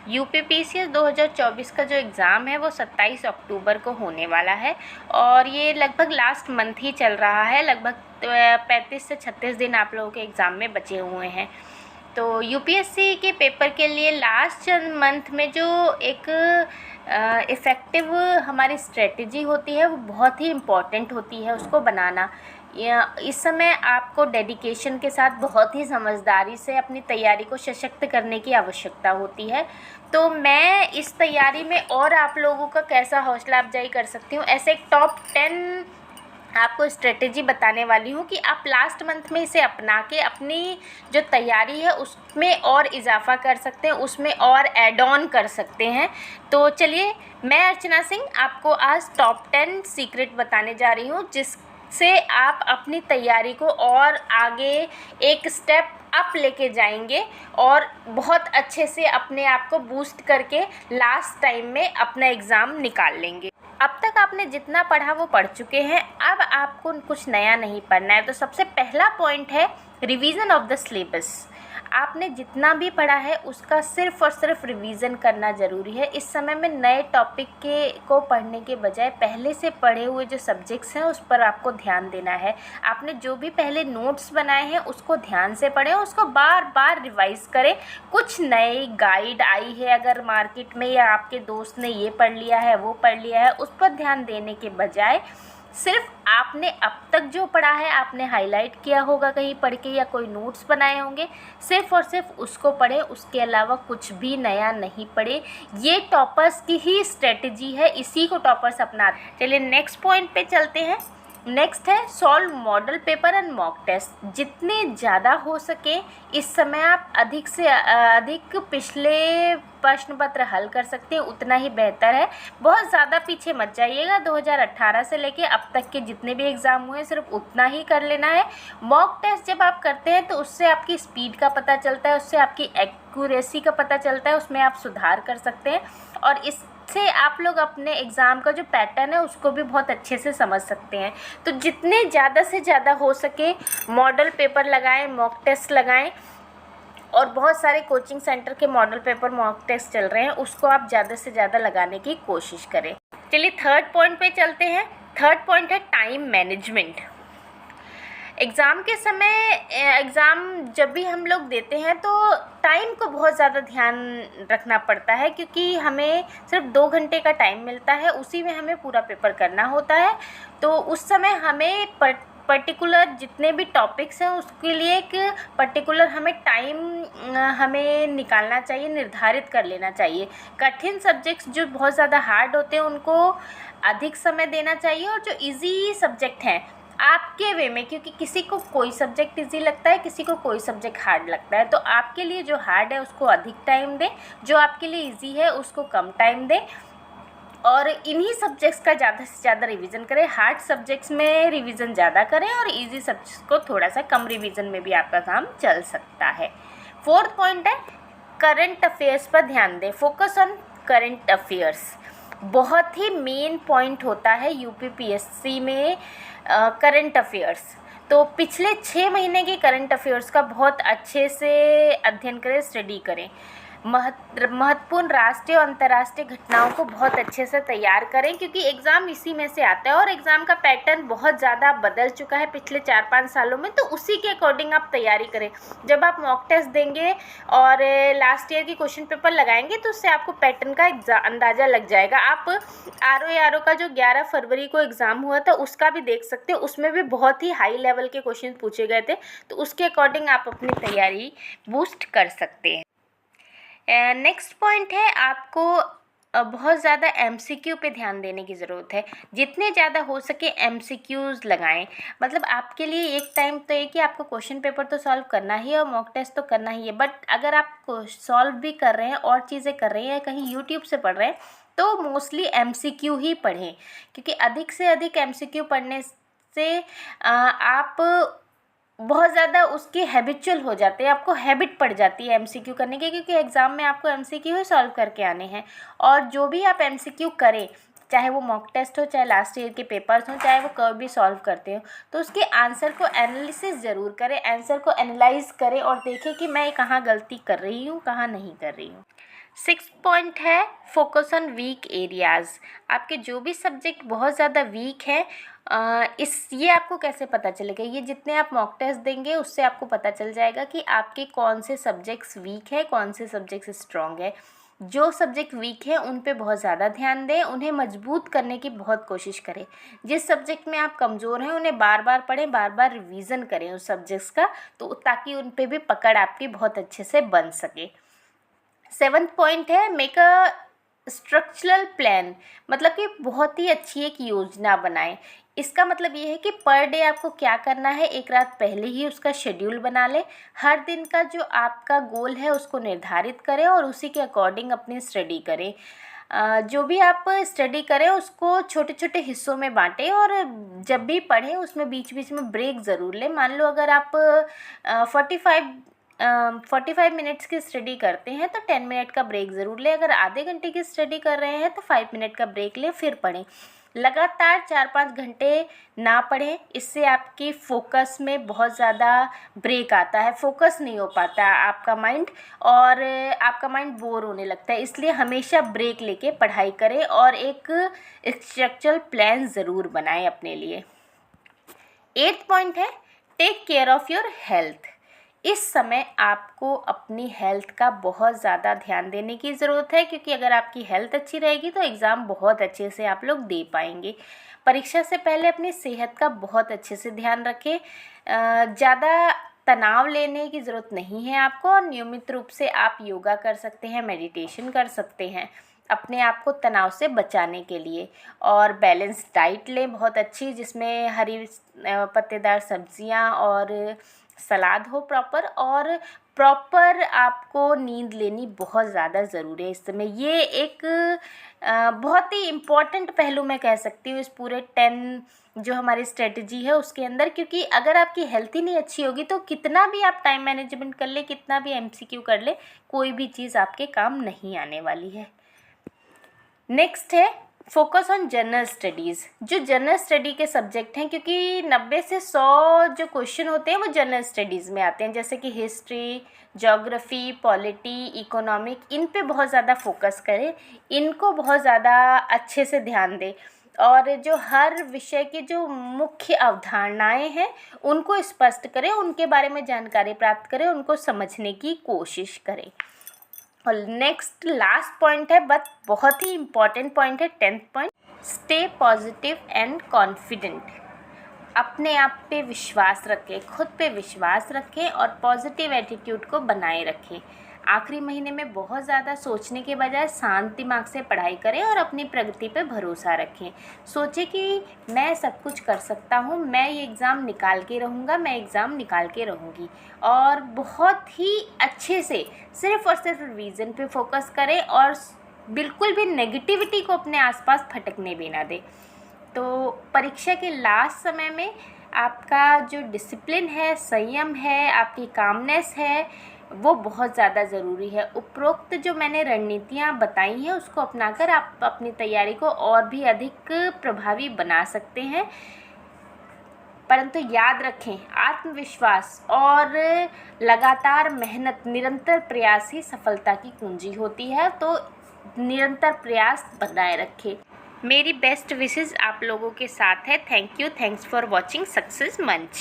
UPPCS 2024 का जो exam है वो 27 अक्टूबर को होने वाला है और ये लगभग लास्ट मंथ ही चल रहा है। लगभग 35 से 36 दिन आप लोगों के एग्ज़ाम में बचे हुए हैं। तो यूपीएससी के पेपर के लिए लास्ट मंथ में जो एक इफ़ेक्टिव हमारी स्ट्रेटजी होती है वो बहुत ही इम्पॉर्टेंट होती है उसको बनाना। इस समय आपको डेडिकेशन के साथ बहुत ही समझदारी से अपनी तैयारी को सशक्त करने की आवश्यकता होती है। तो मैं इस तैयारी में और आप लोगों का कैसा हौसला अफजाई कर सकती हूँ, ऐसे एक टॉप 10 आपको स्ट्रेटेजी बताने वाली हूँ कि आप लास्ट मंथ में इसे अपना के अपनी जो तैयारी है उसमें और इजाफा कर सकते हैं, उसमें और ऐड ऑन कर सकते हैं। तो चलिए, मैं अर्चना सिंह आपको आज टॉप 10 सीक्रेट बताने जा रही हूँ जिससे आप अपनी तैयारी को और आगे एक स्टेप अप लेके जाएंगे और बहुत अच्छे से अपने आप को बूस्ट करके लास्ट टाइम में अपना एग्ज़ाम निकाल लेंगे। अब तक आपने जितना पढ़ा वो पढ़ चुके हैं, अब आपको कुछ नया नहीं पढ़ना है। तो सबसे पहला पॉइंट है रिवीजन ऑफ द सिलेबस। आपने जितना भी पढ़ा है उसका सिर्फ़ और सिर्फ रिवीजन करना ज़रूरी है। इस समय में नए टॉपिक को पढ़ने के बजाय पहले से पढ़े हुए जो सब्जेक्ट्स हैं उस पर आपको ध्यान देना है। आपने जो भी पहले नोट्स बनाए हैं उसको ध्यान से पढ़ें, उसको बार बार रिवाइज़ करें। कुछ नई गाइड आई है अगर मार्केट में या आपके दोस्त ने ये पढ़ लिया है वो पढ़ लिया है, उस पर ध्यान देने के बजाय सिर्फ आपने अब तक जो पढ़ा है, आपने हाईलाइट किया होगा कहीं पढ़ के या कोई नोट्स बनाए होंगे, सिर्फ और सिर्फ उसको पढ़ें, उसके अलावा कुछ भी नया नहीं पढ़े। ये टॉपर्स की ही स्ट्रेटजी है, इसी को टॉपर्स अपनाते हैं। चलिए नेक्स्ट पॉइंट पे चलते हैं। नेक्स्ट है solve model paper and mock test. जितने ज़्यादा हो सके इस समय आप अधिक से अधिक पिछले प्रश्न पत्र हल कर सकते हैं उतना ही बेहतर है। बहुत ज़्यादा पीछे मत जाइएगा। 2018 से लेके अब तक के जितने भी एग्ज़ाम हुए सिर्फ उतना ही कर लेना है। मॉक टेस्ट जब आप करते हैं तो उससे आपकी स्पीड का पता चलता है, उससे आपकी एक्यूरेसी का पता चलता है, उसमें आप सुधार कर सकते हैं और इससे आप लोग अपने एग्ज़ाम का जो पैटर्न है उसको भी बहुत अच्छे से समझ सकते हैं। तो जितने ज़्यादा से ज़्यादा हो सके मॉडल पेपर लगाएं, मॉक टेस्ट लगाएं और बहुत सारे कोचिंग सेंटर के मॉडल पेपर मॉक टेस्ट चल रहे हैं, उसको आप ज़्यादा से ज़्यादा लगाने की कोशिश करें। चलिए थर्ड पॉइंट पे चलते हैं। थर्ड पॉइंट है टाइम मैनेजमेंट। एग्ज़ाम के समय एग्ज़ाम जब भी हम लोग देते हैं तो टाइम को बहुत ज़्यादा ध्यान रखना पड़ता है क्योंकि हमें सिर्फ 2 घंटे का टाइम मिलता है, उसी में हमें पूरा पेपर करना होता है। तो उस समय हमें पर्टिकुलर जितने भी टॉपिक्स हैं उसके लिए एक पर्टिकुलर हमें टाइम हमें निकालना चाहिए, निर्धारित कर लेना चाहिए। कठिन सब्जेक्ट्स जो बहुत ज़्यादा हार्ड होते हैं उनको अधिक समय देना चाहिए और जो इजी सब्जेक्ट हैं आपके वे में, क्योंकि किसी को कोई सब्जेक्ट इजी लगता है, किसी को कोई सब्जेक्ट हार्ड लगता है, तो आपके लिए जो हार्ड है उसको अधिक टाइम दें, जो आपके लिए इजी है उसको कम टाइम दें और इन्हीं सब्जेक्ट्स का ज़्यादा से ज़्यादा रिवीजन करें। हार्ड सब्जेक्ट्स में रिवीजन ज़्यादा करें और इजी सब्जेक्ट्स को थोड़ा सा कम रिवीजन में भी आपका काम चल सकता है। फोर्थ पॉइंट है करंट अफेयर्स पर ध्यान दें। फोकस ऑन करंट अफेयर्स बहुत ही मेन पॉइंट होता है यूपीपीएससी में। करंट अफेयर्स तो पिछले 6 महीने के करंट अफेयर्स का बहुत अच्छे से अध्ययन करें, स्टडी करें। महत्वपूर्ण राष्ट्रीय और अंतर्राष्ट्रीय घटनाओं को बहुत अच्छे से तैयार करें क्योंकि एग्ज़ाम इसी में से आता है और एग्ज़ाम का पैटर्न बहुत ज़्यादा बदल चुका है पिछले 4-5 सालों में, तो उसी के अकॉर्डिंग आप तैयारी करें। जब आप मॉक टेस्ट देंगे और लास्ट ईयर की क्वेश्चन पेपर लगाएंगे तो उससे आपको पैटर्न का अंदाज़ा लग जाएगा। आप आर का जो 11 फरवरी को एग्ज़ाम हुआ था उसका भी देख सकते हैं, उसमें भी बहुत ही हाई लेवल के क्वेश्चन पूछे गए थे, तो उसके अकॉर्डिंग आप अपनी तैयारी बूस्ट कर सकते हैं। नेक्स्ट पॉइंट है आपको बहुत ज़्यादा एमसीक्यू पे ध्यान देने की ज़रूरत है। जितने ज़्यादा हो सके एमसीक्यूज़ लगाएं। मतलब आपके लिए एक टाइम तो है कि आपको क्वेश्चन पेपर तो सॉल्व करना ही है और मॉक टेस्ट तो करना ही है, बट अगर आप सॉल्व भी कर रहे हैं और चीज़ें कर रहे हैं, कहीं यूट्यूब से पढ़ रहे हैं, तो मोस्टली एमसीक्यू ही पढ़ें क्योंकि अधिक से अधिक एमसीक्यू पढ़ने से आप बहुत ज़्यादा उसके हैबिचुअल हो जाते हैं, आपको हैबिट पड़ जाती है एमसीक्यू करने की क्योंकि एग्ज़ाम में आपको एमसीक्यू ही सॉल्व करके आने हैं। और जो भी आप एमसीक्यू करें, चाहे वो मॉक टेस्ट हो, चाहे लास्ट ईयर के पेपर्स हों, चाहे वो कभी भी सॉल्व करते हो, तो उसके आंसर को एनालिसिस ज़रूर करें, आंसर को एनालाइज करें और देखें कि मैं कहाँ गलती कर रही हूँ, कहाँ नहीं कर रही हूँ। 6 पॉइंट है फोकस ऑन वीक एरियाज़। आपके जो भी सब्जेक्ट बहुत ज़्यादा वीक हैं, ये आपको कैसे पता चलेगा? ये जितने आप मॉक टेस्ट देंगे उससे आपको पता चल जाएगा कि आपके कौन से सब्जेक्ट्स वीक है, कौन से सब्जेक्ट्स स्ट्रॉन्ग है। जो सब्जेक्ट वीक है उन पे बहुत ज़्यादा ध्यान दें, उन्हें मजबूत करने की बहुत कोशिश करें। जिस सब्जेक्ट में आप कमज़ोर हैं उन्हें बार बार पढ़ें, बार बार रिवीजन करें उस सब्जेक्ट्स का, तो ताकि उन पे भी पकड़ आपकी बहुत अच्छे से बन सके। 7th पॉइंट है मेक अ स्ट्रक्चरल प्लान, मतलब कि बहुत ही अच्छी एक योजना बनाएं। इसका मतलब ये है कि पर डे आपको क्या करना है, एक रात पहले ही उसका शेड्यूल बना लें। हर दिन का जो आपका गोल है उसको निर्धारित करें और उसी के अकॉर्डिंग अपनी स्टडी करें। जो भी आप स्टडी करें उसको छोटे छोटे हिस्सों में बांटें और जब भी पढ़ें उसमें बीच बीच में ब्रेक ज़रूर लें। मान लो अगर आप 45 मिनट्स की स्टडी करते हैं तो 10 मिनट का ब्रेक ज़रूर लें। अगर आधे घंटे की स्टडी कर रहे हैं तो 5 मिनट का ब्रेक लें, फिर पढ़ें। लगातार 4-5 घंटे ना पढ़ें, इससे आपकी फ़ोकस में बहुत ज़्यादा ब्रेक आता है, फ़ोकस नहीं हो पाता आपका माइंड और आपका माइंड बोर होने लगता है। इसलिए हमेशा ब्रेक लेके पढ़ाई करें और एक स्ट्रक्चरल प्लान ज़रूर बनाएं अपने लिए। 8th पॉइंट है take care of your health. इस समय आपको अपनी हेल्थ का बहुत ज़्यादा ध्यान देने की ज़रूरत है, क्योंकि अगर आपकी हेल्थ अच्छी रहेगी तो एग्ज़ाम बहुत अच्छे से आप लोग दे पाएंगे। परीक्षा से पहले अपनी सेहत का बहुत अच्छे से ध्यान रखें। ज़्यादा तनाव लेने की ज़रूरत नहीं है आपको और नियमित रूप से आप योगा कर सकते हैं, मेडिटेशन कर सकते हैं अपने आप को तनाव से बचाने के लिए। और बैलेंस डाइट लें बहुत अच्छी, जिसमें हरी पत्तेदार सब्जियां और सलाद हो प्रॉपर, और प्रॉपर आपको नींद लेनी बहुत ज़्यादा ज़रूरी है इस समय। ये एक बहुत ही इम्पॉर्टेंट पहलू मैं कह सकती हूँ इस पूरे 10 जो हमारी स्ट्रेटजी है उसके अंदर, क्योंकि अगर आपकी हेल्थ ही नहीं अच्छी होगी तो कितना भी आप टाइम मैनेजमेंट कर ले, कितना भी MCQ कर ले, कोई भी चीज़ आपके काम नहीं आने वाली है। नेक्स्ट है फोकस ऑन जनरल स्टडीज़। जो जनरल स्टडी के सब्जेक्ट हैं, क्योंकि 90 से 100 जो क्वेश्चन होते हैं वो जनरल स्टडीज़ में आते हैं, जैसे कि हिस्ट्री, ज्योग्राफी, पॉलिटी, इकोनॉमिक, इन पे बहुत ज़्यादा फोकस करें, इनको बहुत ज़्यादा अच्छे से ध्यान दें और जो हर विषय की जो मुख्य अवधारणाएं हैं उनको स्पष्ट करें, उनके बारे में जानकारी प्राप्त करें, उनको समझने की कोशिश करें। और नेक्स्ट लास्ट पॉइंट है बट बहुत ही इम्पॉर्टेंट पॉइंट है 10th point, stay positive and confident. अपने आप पे विश्वास रखें, खुद पे विश्वास रखें और पॉजिटिव एटीट्यूड को बनाए रखें। आखिरी महीने में बहुत ज़्यादा सोचने के बजाय शांत दिमाग से पढ़ाई करें और अपनी प्रगति पे भरोसा रखें। सोचें कि मैं सब कुछ कर सकता हूँ, मैं ये एग्ज़ाम निकाल के रहूँगा, मैं एग्ज़ाम निकाल के रहूँगी, और बहुत ही अच्छे से सिर्फ़ और सिर्फ रिवीजन पे फोकस करें और बिल्कुल भी नेगेटिविटी को अपने आसपास फटकने भी ना दें। तो परीक्षा के लास्ट समय में आपका जो डिसिप्लिन है, संयम है, आपकी कामनेस है, वो बहुत ज़्यादा ज़रूरी है। उपरोक्त जो मैंने रणनीतियाँ बताई हैं उसको अपनाकर आप अपनी तैयारी को और भी अधिक प्रभावी बना सकते हैं। परंतु याद रखें, आत्मविश्वास और लगातार मेहनत, निरंतर प्रयास ही सफलता की कुंजी होती है, तो निरंतर प्रयास बनाए रखें। मेरी बेस्ट विशेस आप लोगों के साथ है। Thank you, thanks for watching success मंच।